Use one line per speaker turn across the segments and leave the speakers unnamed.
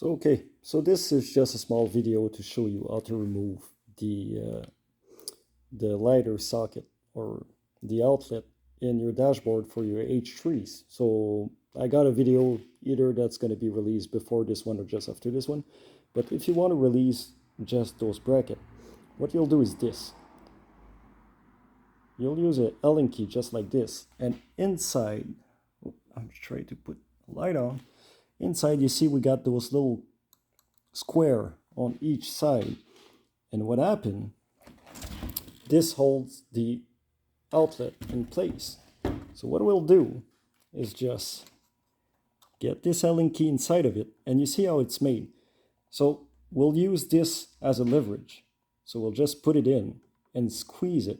So this is just a small video to show you how to remove the lighter socket or the outlet in your dashboard for your H3s. So I got a video either that's going to be released before this one or just after this one. But if you want to release just those brackets, what you'll do is this. You'll use an Allen key just like this, and inside, I'm trying to put a light on. Inside, you see we got those little square on each side. And what happened, this holds the outlet in place. So what we'll do is just get this Allen key inside of it, and you see how it's made. So we'll use this as a leverage. So we'll just put it in and squeeze it.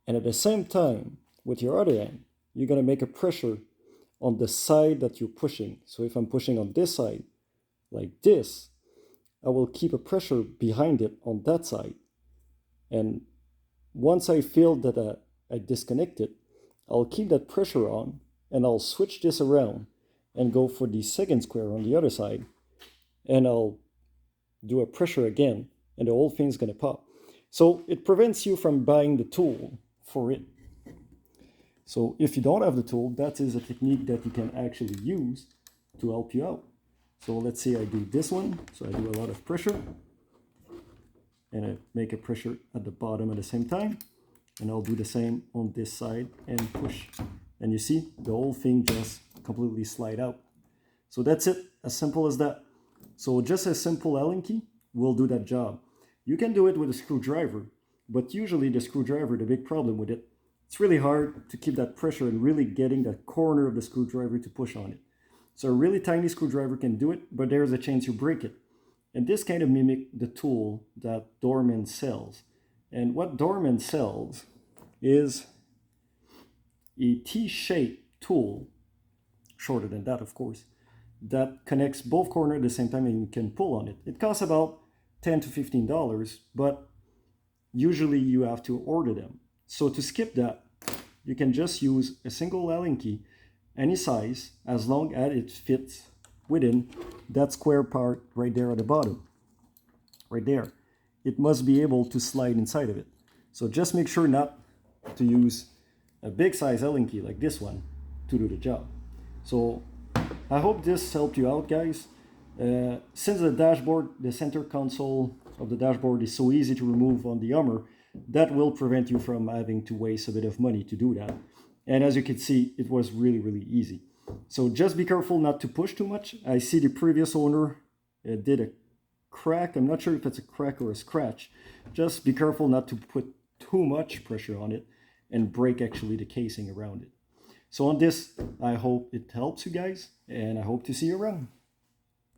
And at the same time, with your other hand, you're going to make a pressure on the side that you're pushing. So if I'm pushing on this side, like this, I will keep a pressure behind it on that side. And once I feel that I disconnect it, I'll keep that pressure on, and I'll switch this around and go for the second square on the other side. And I'll do a pressure again, and the whole thing's going to pop. So it prevents you from buying the tool for it. So if you don't have the tool, that is a technique that you can actually use to help you out. So let's say I do this one. So I do a lot of pressure, and I make a pressure at the bottom at the same time. And I'll do the same on this side and push. And you see, the whole thing just completely slide out. So that's it, as simple as that. So just a simple Allen key will do that job. You can do it with a screwdriver, but usually the screwdriver, the big problem with it, it's really hard to keep that pressure and really getting that corner of the screwdriver to push on it. So a really tiny screwdriver can do it, but there's a chance you break it. And this kind of mimic the tool that Dorman sells. And what Dorman sells is a T-shaped tool, shorter than that of course, that connects both corners at the same time and you can pull on it. It costs about $10 to $15, but usually you have to order them. So to skip that, you can just use a single Allen key, any size, as long as it fits within that square part right there at the bottom. Right there. It must be able to slide inside of it. So just make sure not to use a big size Allen key like this one to do the job. So I hope this helped you out, guys. Since the dashboard, the center console of the dashboard is so easy to remove on the Hummer, that will prevent you from having to waste a bit of money to do that. And as you can see, it was really, really easy. So just be careful not to push too much. I see the previous owner did a crack. I'm not sure if it's a crack or a scratch. Just be careful not to put too much pressure on it and break actually the casing around it. So on this, I hope it helps you guys, and I hope to see you around.